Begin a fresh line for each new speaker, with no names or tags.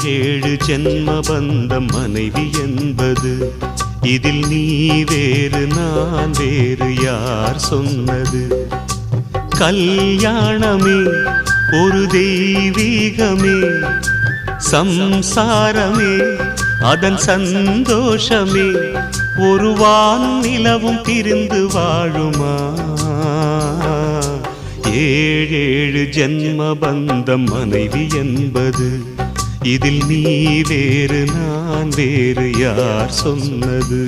ஏழேழு ஜென்ம பந்தம் மனைவி என்பது, இதில் நீ வேறு நான் வேறு யார் சொன்னது? கல்யாணமே ஒரு தெய்வீகமே, சம்சாரமே அதன் சந்தோஷமே, ஒரு வானும் நிலவும் பிரிந்து வாழுமா? ஏழேழு ஜென்ம பந்தம் மனைவி என்பது, இதில் நீ வேறு நான் வேறு யார் சொன்னது?